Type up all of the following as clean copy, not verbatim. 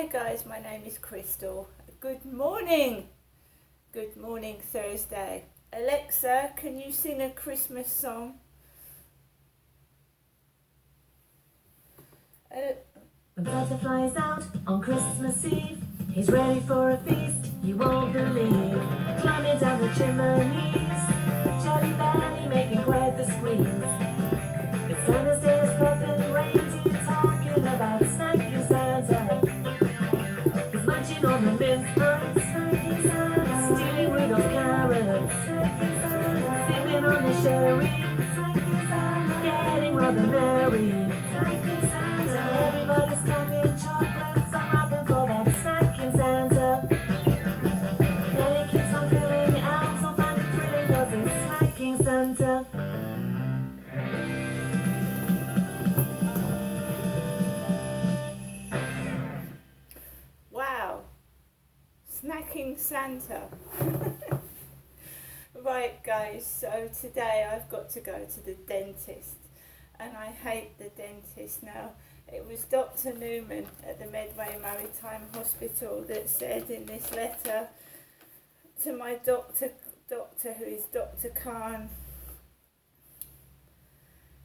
Hi guys, my name is Crystal. Good morning. Good morning, Thursday. Alexa, can you sing a Christmas song? The butterfly's out on Christmas Eve. He's ready for a feast you won't believe. Climbing down the chimneys, Jolly Belly making quite the squeeze. It's Santa's Day is popping, reindeer talking about snacking Santa. He's munching on the mince pies, stealing Rudolph's carrots, sipping on the sherry, getting rather merry. Everybody's talking chocolates, I'm rapping for that snacking Santa. And it keeps on filling out, so find it thrilling, 'cause it's snacking Santa. Wow, snacking Santa. Right guys, so today I've got to go to the dentist and I hate the dentist now. It was Dr. Newman at the Medway Maritime Hospital that said in this letter to my doctor who is Dr. Khan,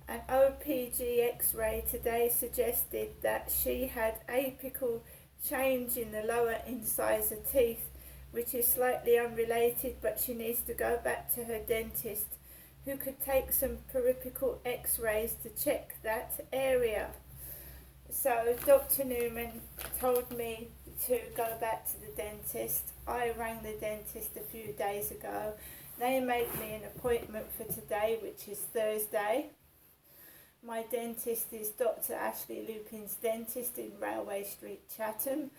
an OPG x-ray today suggested that she had apical change in the lower incisor teeth, which is slightly unrelated, but she needs to go back to her dentist, who could take some periapical x-rays to check that area. So Dr. Newman told me to go back to the dentist. I rang the dentist a few days ago. They made me an appointment for today, which is Thursday. My dentist is Dr. Ashley Lupin's dentist in Railway Street, Chatham.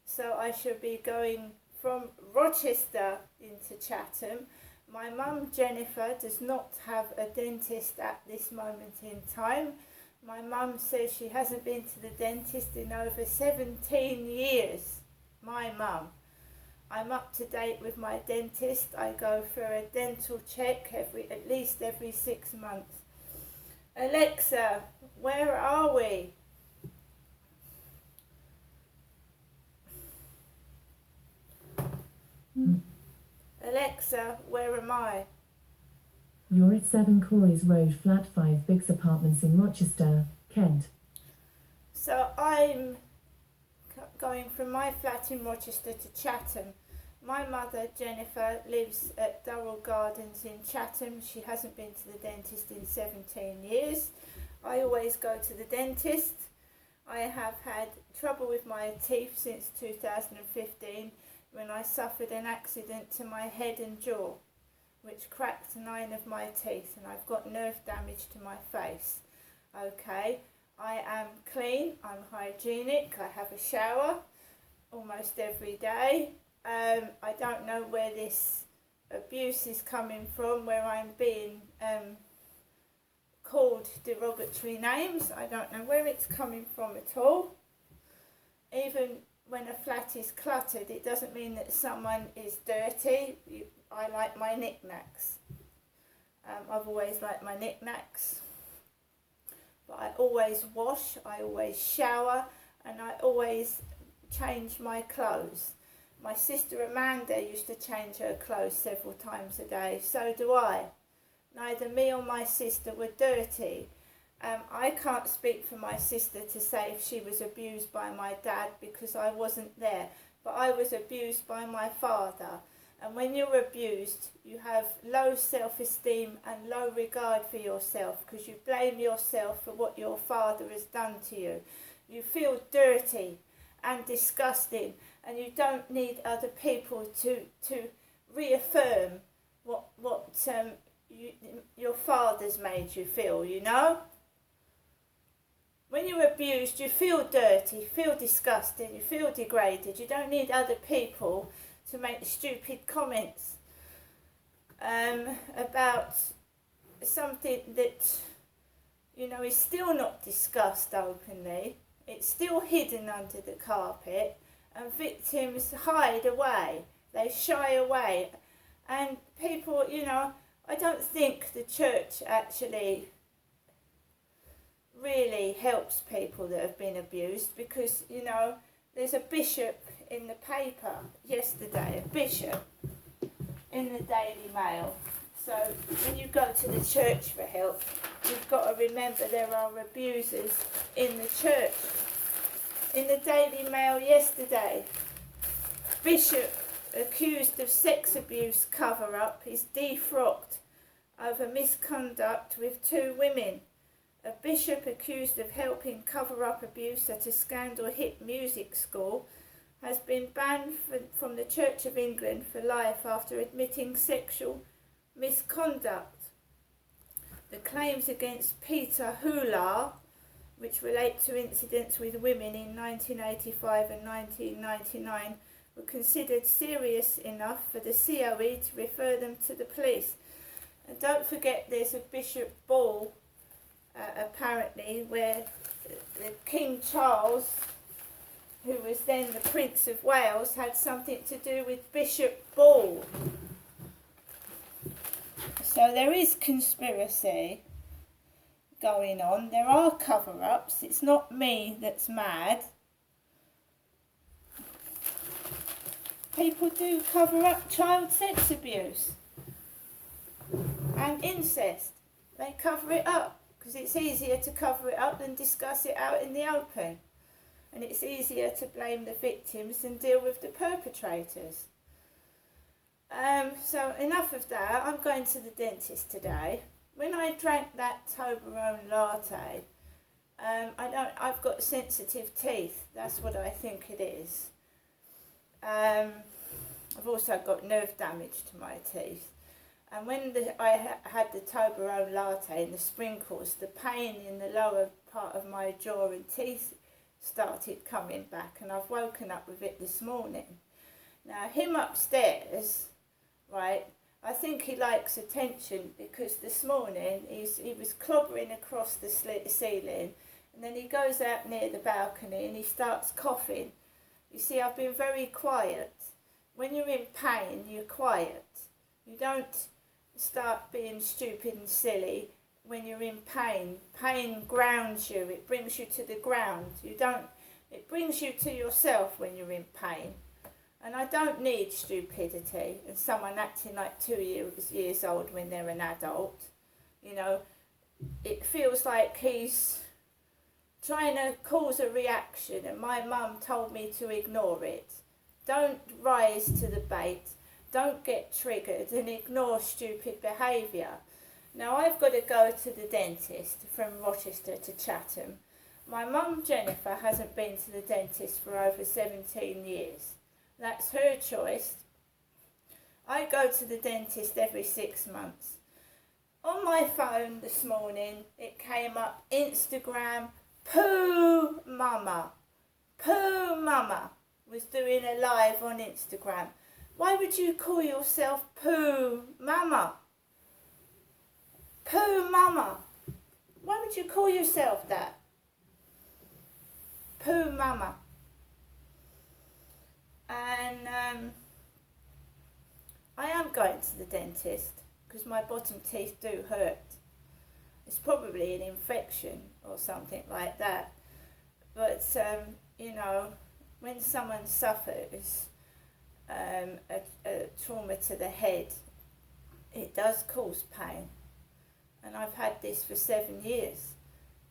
So I shall be going from Rochester into Chatham. My mum Jennifer does not have a dentist at this moment in time. My mum says she hasn't been to the dentist in over 17 years. My mum. I'm up to date with my dentist. I go for a dental check at least every 6 months. Alexa, where are we? Alexa, where am I? You're at 7 Corey's Road, Flat 5, Biggs Apartments in Rochester, Kent. So I'm going from my flat in Rochester to Chatham. My mother, Jennifer, lives at Durrell Gardens in Chatham. She hasn't been to the dentist in 17 years. I always go to the dentist. I have had trouble with my teeth since 2015 when I suffered an accident to my head and jaw, which cracked 9 of my teeth, and I've got nerve damage to my face. Okay, I am clean, I'm hygienic, I have a shower almost every day. I don't know where this abuse is coming from, where I'm being called derogatory names. I don't know where it's coming from at all. Even when a flat is cluttered, it doesn't mean that someone is dirty. I like my knickknacks. I've always liked my knickknacks. But I always wash, I always shower, and I always change my clothes. My sister Amanda used to change her clothes several times a day. So do I. Neither me or my sister were dirty. I can't speak for my sister to say if she was abused by my dad because I wasn't there. But I was abused by my father. And when you're abused, you have low self-esteem and low regard for yourself because you blame yourself for what your father has done to you. You feel dirty and disgusting, and you don't need other people to reaffirm what your father's made you feel, you know? When you're abused, you feel dirty, you feel disgusting, you feel degraded. You don't need other people to make stupid comments about something that, you know, is still not discussed openly. It's still hidden under the carpet, and victims hide away. They shy away. And people, you know, I don't think the church actually really helps people that have been abused because, you know, there's a bishop in the paper yesterday, a bishop in the Daily Mail. So when you go to the church for help, you've got to remember there are abusers in the church. In the Daily Mail yesterday, bishop accused of sex abuse cover-up is defrocked over misconduct with 2 women. A bishop accused of helping cover up abuse at a scandal hit music school has been banned from the Church of England for life after admitting sexual misconduct. The claims against Peter Hular, which relate to incidents with women in 1985 and 1999, were considered serious enough for the COE to refer them to the police. And don't forget there's a Bishop Ball, apparently, where the King Charles, who was then the Prince of Wales, had something to do with Bishop Ball. So there is conspiracy going on. There are cover-ups. It's not me that's mad. People do cover up child sex abuse and incest. They cover it up because it's easier to cover it up than discuss it out in the open. And it's easier to blame the victims than deal with the perpetrators. So enough of that. I'm going to the dentist today. When I drank that Toblerone latte, I've got sensitive teeth. That's what I think it is. I've also got nerve damage to my teeth. And when I had the Toblerone latte and the sprinkles, the pain in the lower part of my jaw and teeth started coming back, and I've woken up with it this morning. Now, him upstairs, right, I think he likes attention because this morning he was clobbering across the ceiling, and then he goes out near the balcony and he starts coughing. You see, I've been very quiet. When you're in pain, you're quiet. You don't start being stupid and silly when you're in pain. Pain grounds you. It brings you to the ground. It brings you to yourself when you're in pain. And I don't need stupidity and someone acting like 2 years old when they're an adult. You know, it feels like he's trying to cause a reaction, and my mum told me to ignore it. Don't rise to the bait. Don't get triggered and ignore stupid behaviour. Now, I've got to go to the dentist from Rochester to Chatham. My mum, Jennifer, hasn't been to the dentist for over 17 years. That's her choice. I go to the dentist every 6 months. On my phone this morning, it came up, Instagram, Pooh Mama. Pooh Mama was doing a live on Instagram. Why would you call yourself Pooh Mama? Pooh Mama. Why would you call yourself that? Pooh Mama. And I am going to the dentist because my bottom teeth do hurt. It's probably an infection or something like that. But, you know, when someone suffers a trauma to the head, it does cause pain. And I've had this for 7 years.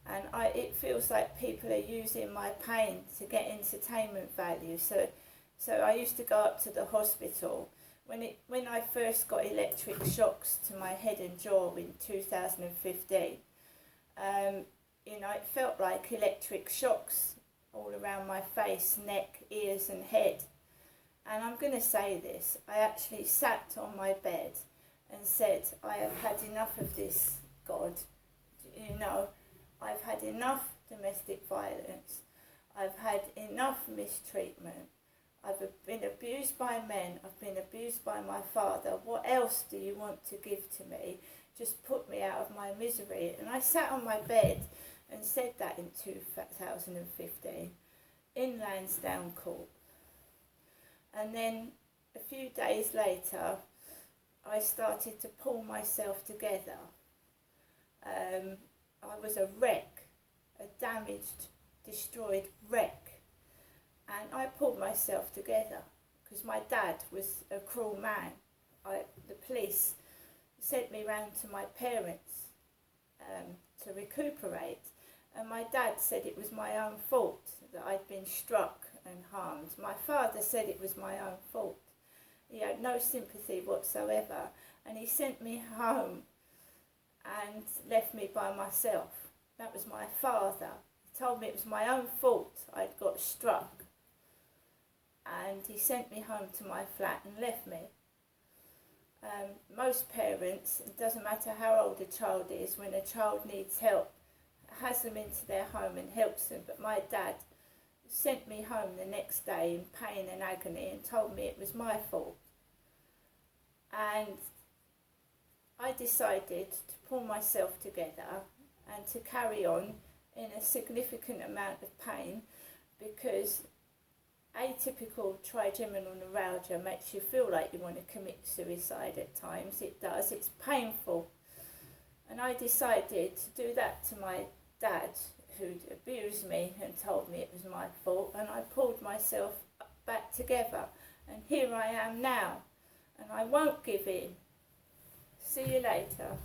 And it feels like people are using my pain to get entertainment value. So I used to go up to the hospital. When I first got electric shocks to my head and jaw in 2015, you know, it felt like electric shocks all around my face, neck, ears and head. And I'm going to say this, I actually sat on my bed and said, I have had enough of this, God. You know, I've had enough domestic violence. I've had enough mistreatment. I've been abused by men. I've been abused by my father. What else do you want to give to me? Just put me out of my misery. And I sat on my bed and said that in 2015 in Lansdowne Court. And then a few days later, I started to pull myself together. I was a wreck, a damaged, destroyed wreck. And I pulled myself together because my dad was a cruel man. The police sent me round to my parents to recuperate, and my dad said it was my own fault that I'd been struck and harmed. My father said it was my own fault. He had no sympathy whatsoever, and he sent me home and left me by myself. That was my father. He told me it was my own fault I'd got struck, and he sent me home to my flat and left me. Most parents, it doesn't matter how old a child is, when a child needs help, has them into their home and helps them. But my dad sent me home the next day in pain and agony and told me it was my fault. And I decided to pull myself together and to carry on in a significant amount of pain, because atypical trigeminal neuralgia makes you feel like you want to commit suicide at times. It does. It's painful. And I decided to do that to my dad, who'd abused me and told me it was my fault, and I pulled myself back together. And here I am now, and I won't give in. See you later.